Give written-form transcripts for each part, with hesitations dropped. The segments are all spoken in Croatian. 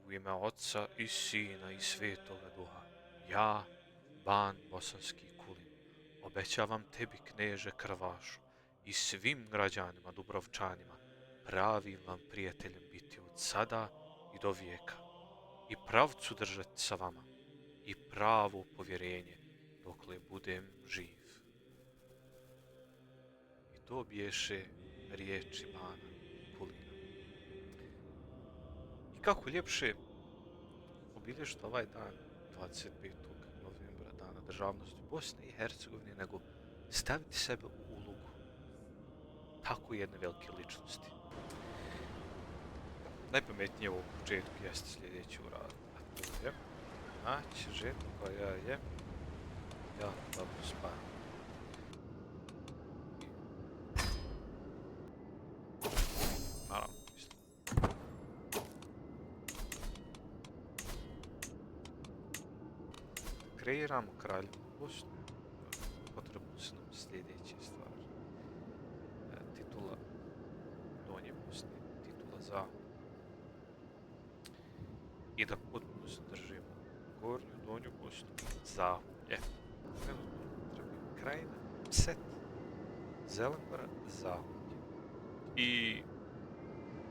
U ime Oca i Sina i Svetoga Duha, ja, Ban Bosanski Kulin, obećavam tebi, kneže Krvašu, i svim građanima Dubrovčanima, pravim vam prijateljem biti od sada i do vijeka, i pravcu držati sa vama, i pravo povjerenje dokle budem živ. I to biješe riječi Bana Kulina. I kako ljepše obilježiti ovaj dan 25. novembra, dana državnosti Bosne i Hercegovine, nego staviti sebe u ulogu tako jedne velike ličnosti. Najpametnije u početku jeste sljedeće uraditi, a to je naći ženu koja je jako dobro spava. Naravno, mislim. Kreiramo kraljevnu Bosnu. Potrebno su nam sljedeće stvari. Titula Donje Bosne, titula Zahodne. I da potpuno zadržimo Gornju, Donju Bosnu, Zahumlje. Trenutno trebaju Krajina, Pset, Zelengora, Zahumlje i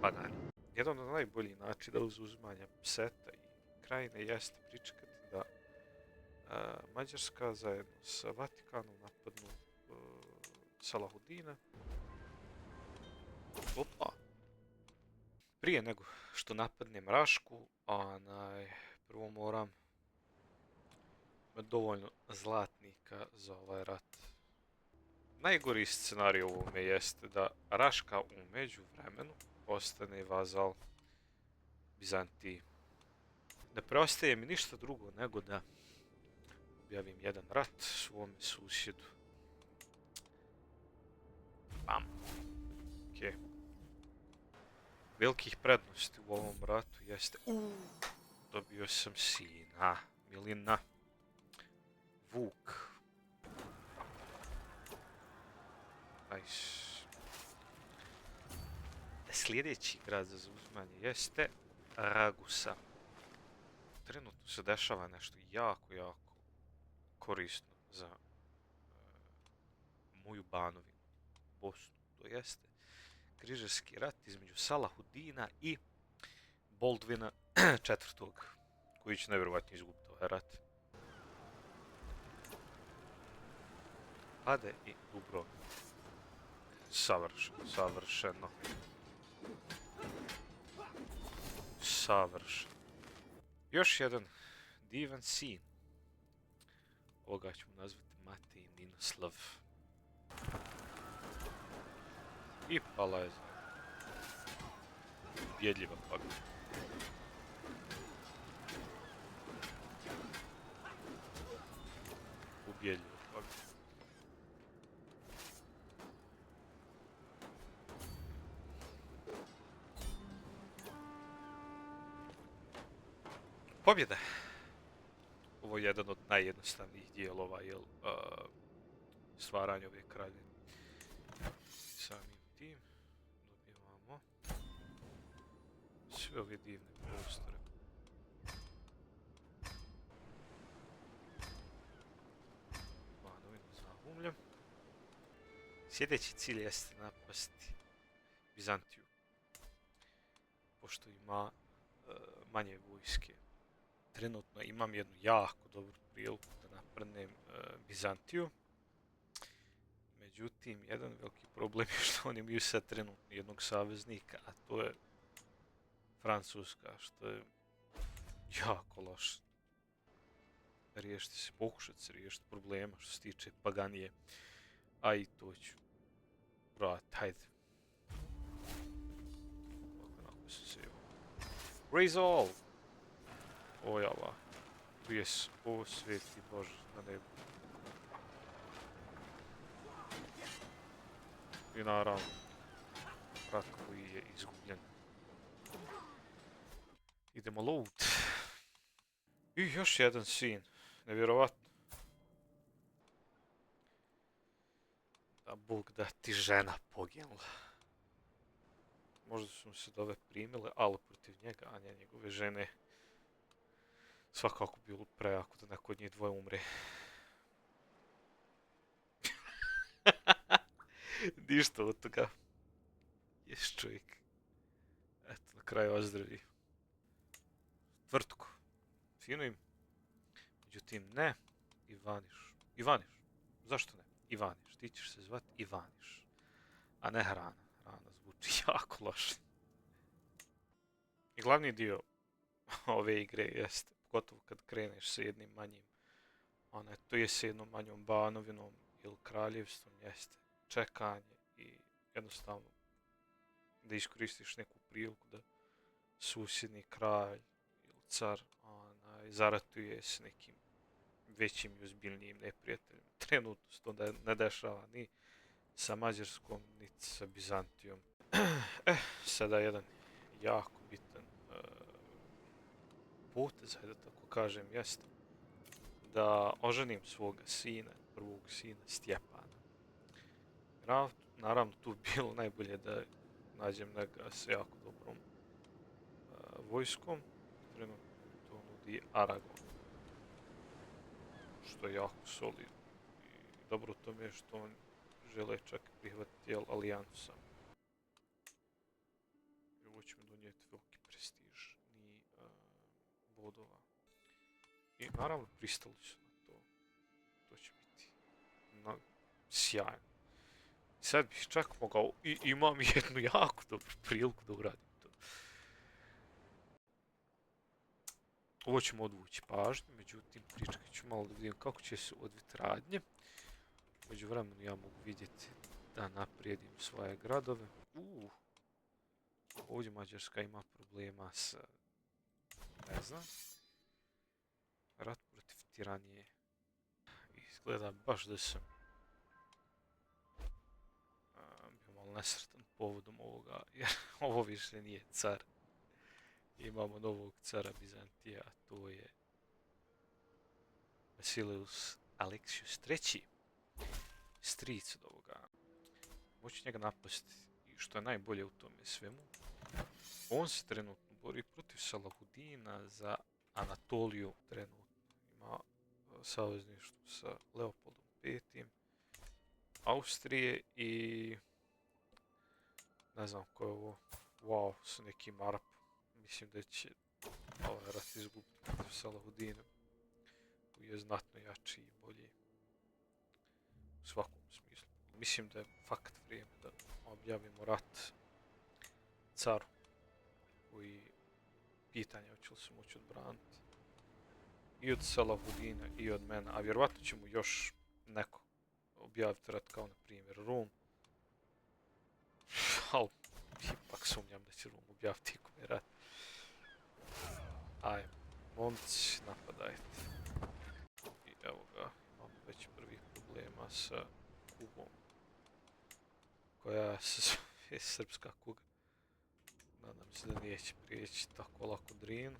Banani. Jedan od najboljih načina uz uzimanja Pseta i Krajine jeste pričekati da Mađarska zajedno sa Vatikanom napadnu Salahudina. Opa! Prije nego što napadnem Rašku, prvo moram imati dovoljno zlatnika za ovaj rat. Najgori scenarij u ovome jeste da Raška u međuvremenu postane vazal Bizantiji. Ne preostaje mi ništa drugo nego da objavim jedan rat svome susjedu. Bam. Okej. Velikih prednosti u ovom ratu jeste... Dobio sam sina, Milina. Vuk. Nice. Sljedeći grad za zauzimanje jeste Ragusa. Trenutno se dešava nešto jako korisno za moju Banovinu, Bosnu. To jeste križarski rat između Salahudina i Boldvina IV. Koji će nevjerovatno izgubiti ovaj rat. Pade i Dubrovnik. Savršeno. Još jedan divan sin. Ovoga ćemo nazvati Matej Ninoslav. I pala je ubjedljiva pobjeda. Ubjedljiva pobjeda. Pobjeda. Ovo je jedan od najjednostavnijih dijelova, stvaranje ove kraljevine. Samim tim dobivamo sve ove divne prostore. Banovinu Zahumlje. Sljedeći cilj jeste napasti Bizantiju, pošto ima manje vojske. Trenutno imam jednu jako dobru priliku da napadnem Bizantiju. Međutim, jedan veliki problem je što oni imaju sad trenutno jednog saveznika, a to je Francuska, što je jako loše. Pokušati se riješiti problema što se tiče Paganije. A i to ću. Brate, hajde. Onako sam se Raise all! Oj, Allah. O, sveti Bože, na nebu. I naravno, rat koji je izgubljen. Idemo loot. I još jedan sin. Nevjerovatno. Da Bog da ti žena poginula. Možda su mu se dove primile, ali protiv njega, a ne njegove žene. Svakako bilo prejako da neko od njih dvoje umre. Ništa od toga. Jes čovjek. Eto, na kraju ozdravi. Tvrtku. Fino im. Međutim, ne. Ivaniš. Ivaniš. Zašto ne? Ivaniš. Ti ćeš se zvat Ivaniš. A ne Hrana. Hrana zvuči jako loše. I glavni dio ove igre jeste, pogotovo kad kreneš sa jednim manjim, to je sa jednom manjom banovinom ili kraljevstvom, jeste čekanje i jednostavno da iskoristiš neku priliku da susjedni kralj ili car zaratuje s nekim većim i ozbiljnijim neprijateljem. Trenutno se to ne dešava ni sa Mađarskom, niti sa Bizantijom. Sada jedan jako bitan potez, da tako kažem, jeste da oženim svoga sina, prvog sina Stjepana. Naravno, tu bi bilo najbolje da nađem njega s jako dobrom vojskom. Trenutno to nudi Aragon, što je jako solidno. I dobro u tome je što on žele čak prihvatiti alijansu sa mnom. I ovo će mi donijeti veliki prestiž ni bodova. I naravno pristali su na to. To će biti sjajno. Sad bih čak mogao, i imam jednu jako dobru priliku da uradim to. Ovo ćemo odvući pažnju, međutim pričat ću malo da vidim kako će se odviti radnje. Među vremenu ja mogu vidjeti da naprijedim svoje gradove. Ovdje Mađarska ima problema s, ne znam, rat protiv tiranije. Izgleda baš da sam bio malo nesretan povodom ovoga, jer ovo više nije car. Imamo novog cara Bizantija, a to je Vasilijus Aleksijus III. Stric od ovoga. Moći njega napasti. I što je najbolje u tome svemu, on se trenutno bori protiv Salahudina za Anatoliju. Trenutno ima savezništvo sa Leopoldom V. Austrije i ne znam ko je ovo. Wow, sa nekim Arapom. Mislim da će ovaj rat izgubiti protiv Salahudina, koji je znatno jači i bolji u svakom smislu. Mislim da je fakat vrijeme da objavimo rat caru, koji pitanje hoće li se moći odbraniti i od Salahudina i od mene, a vjerovatno će mu još neko objaviti rat, kao na primjer Rum. Ali ipak sumnjam da će Rum objaviti ikome rat. Ajmo, momci, napadajte. I evo ga, imamo već prvih problema sa Kugom, koja se zove srpska kuga. Nadam se da neće prijeći tako lako Drinu.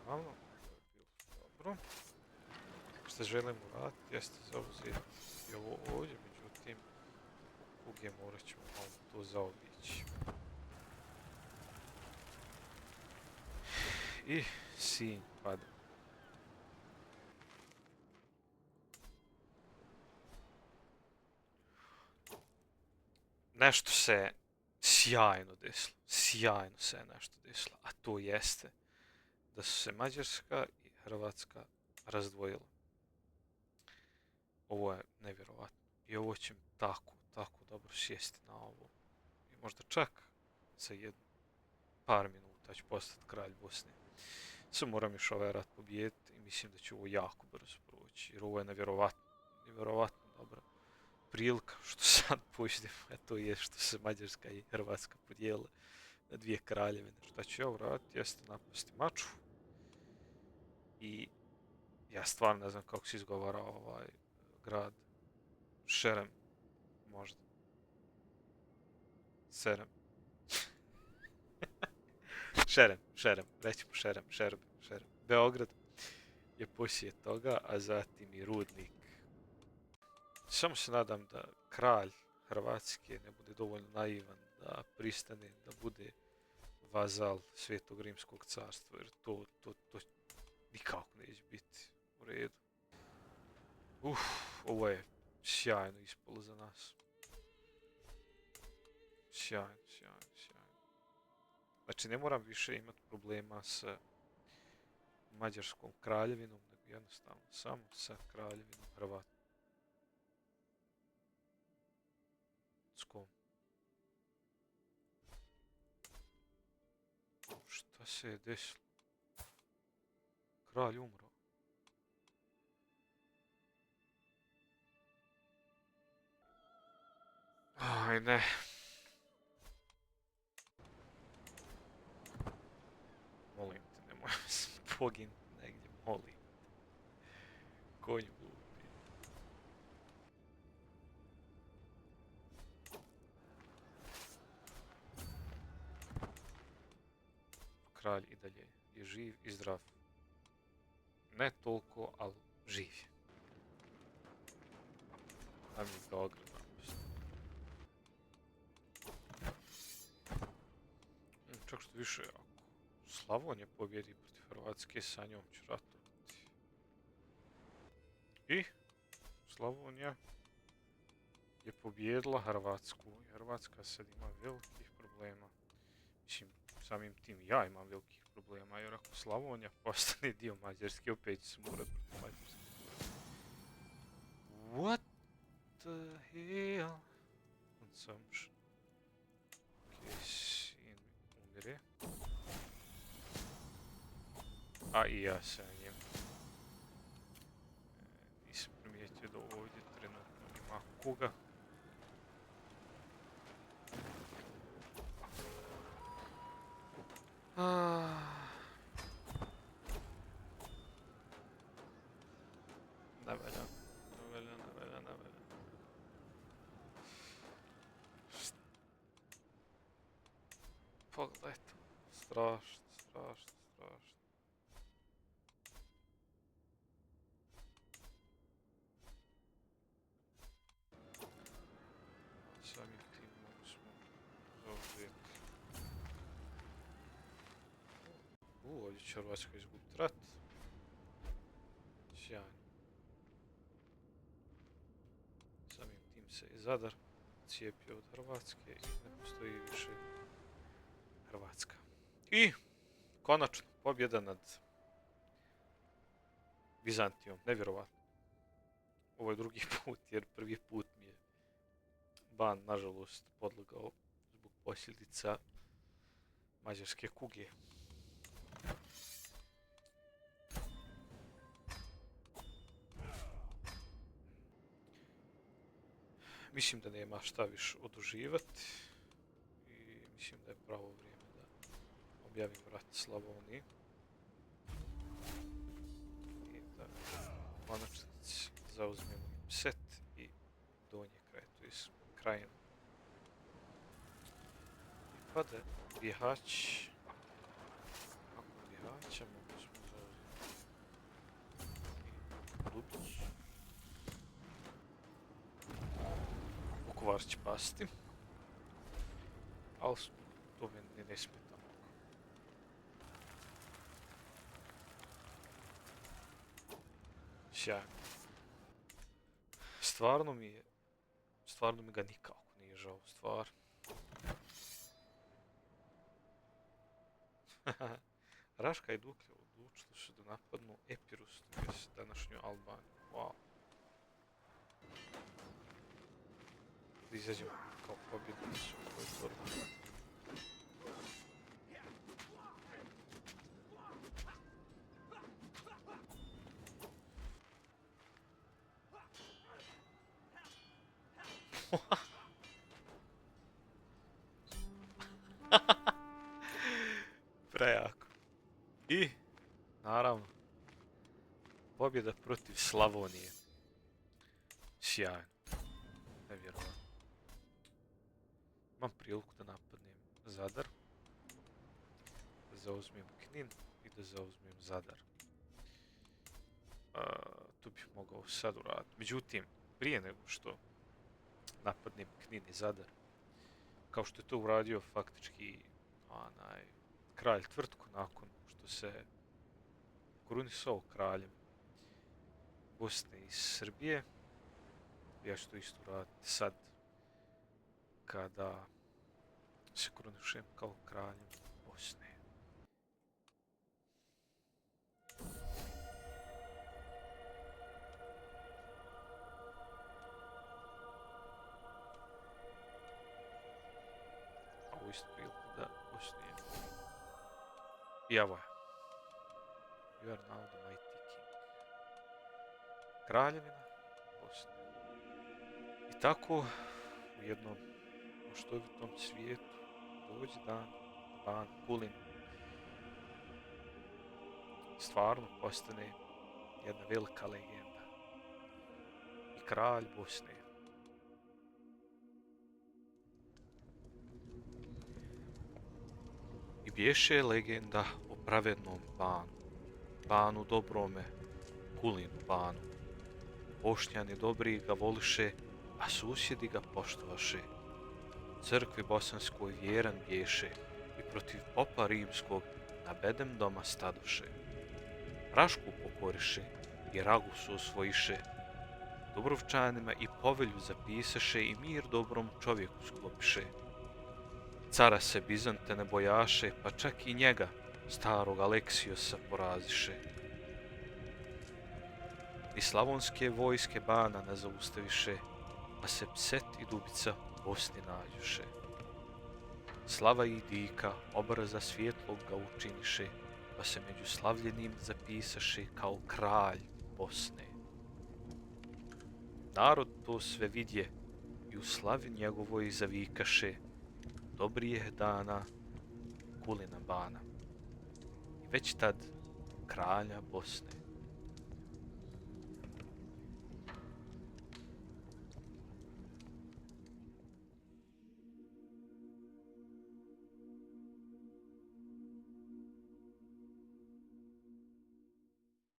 Naravno, to je bilo dobro. Što želim uraditi jeste zauzeti i ovo ovdje, međutim Kuge morat ćemo malo to zaobići. I Sinj pada. Nešto se sjajno desilo, sjajno se je nešto desilo, a to jeste da su se Mađarska i Hrvatska razdvojile. Ovo je nevjerovatno i ovo će mi tako dobro sjesti na ovo. I možda čak za par minuta ću postati kralj Bosne. Samo moram još ovaj rat pobijediti i mislim da će ovo jako brzo proći, jer ovo je nevjerovatno dobra prilika što sad pođem, a to je što se Mađarska i Hrvatska podijele na dvije kraljevine. Šta ću ja uraditi jeste napasti Mačvu. I ja stvarno ne znam kako se izgovara ovaj grad. Šerem, možda. Serem. Šerem, rećemo Šerem. Beograd je poslije toga, a zatim i Rudnik. Samo se nadam da kralj Hrvatske ne bude dovoljno naivan da pristane da bude vazal Svetog Rimskog carstva, jer to nikako neće biti u redu. Ovo je sjajno ispalo za nas. Sjajno. Znači, ne moram više imati problema sa Mađarskom kraljevinom, nego jednostavno samo sa kraljevinom Hrvatskom. Šta se je desilo? Kralj umro. Aj ne. Molim te, nemoj se poginuti negdje, molim. Konj glupi. Kralj i dalje je živ i zdrav. Ne toliko, ali živ je. A mi ga ogledam. Čak što više, ako Slavonija pobjedi protiv Hrvatske, sa njom ću ratovati. I Slavonija je pobjedila Hrvatsku. Hrvatska sad ima velikih problema. Mislim, samim tim ja imam velikih problema, jer ako Slavonija postane dio Mađarske, opet će se morat protiv Mađarske. What the hell? Consumption. Sin umire. A i ja sa njim. Nisam primijetio da ovdje trenutno ima koga. Ne velja. Pogledaj to. Strašno. Samim tim mogu smo zauzeti. Ovdje će Hrvatska izgubiti rat. Sjajno. Samim tim se i Zadar cijepio od Hrvatske i ne postoji više Hrvatska. I konačno pobjeda nad Bizantijom. Nevjerovatno. Ovo je drugi put, jer prvi put mi je Ban, nažalost, podlegao zbog posljedica mađarske kuge. Mislim da nema šta više oduživati i mislim da je pravo vrijeme da objavim rat Slavoniji i da konačnici zauzmemo Set i donje kraje, to je Krajinu. I pade Bihać. Nakon Bihaća mogli smo zauzeti i Lubić. Vukovar će pasti, ali to mi ne smeta mnogo. Sjajno. Stvarno mi ga nikako nije žao, stvar. Raška i Duklja odlučili su da napadnu Epirus, to je današnju Albaniju. Wow. Da izađemo kao pobjednici u ovoj borbi. Prejako. I, naravno, pobjeda protiv Slavonije. Sjajno. Nevjerovatno. Imam priliku da napadnem Zadar, da zauzmem Knin i da zauzmem Zadar. To bih mogao sad uraditi. Međutim, prije nego što napadnem Knin i Zadar, kao što je to uradio faktički kralj Tvrtko nakon što se krunisao kraljem Bosne i Srbije. Ja ću to isto raditi sad kada se krunišem kao kraljem Bosne. Ovo isto priliku da osnijem. I evo je. You are now the mighty king. Kraljevina Bosne. I tako u jednom maštovitom svijetu dođe dan Ban Kulin stvarno postane jedna velika legenda i kralj Bosne. I bješe legenda o pravednom Banu, Banu dobrome, Kulinu Banu. Bošnjani dobri ga voliše, a susjedi ga poštovaše. Crkvi bosanskoj vjeran bješe i protiv popa rimskog na bedem doma stadoše. Rašku pokoriše i Ragusu osvojiše. Dubrovčanima i povelju zapisaše i mir dobrom čovjeku sklopiše. Cara se Bizante ne bojaše, pa čak i njega, starog Aleksiosa, poraziše. Ni slavonske vojske Bana ne zaustaviše, pa se Pset i Dubica u Bosni nađuše. Slava i dika obraza svjetlog ga učiniše, pa se među slavljenim zapisaše kao kralj Bosne. Narod to sve vidje i u slavi njegovoj zavikaše, dobrijeh dana Kulina Bana. I već tad kralja Bosne.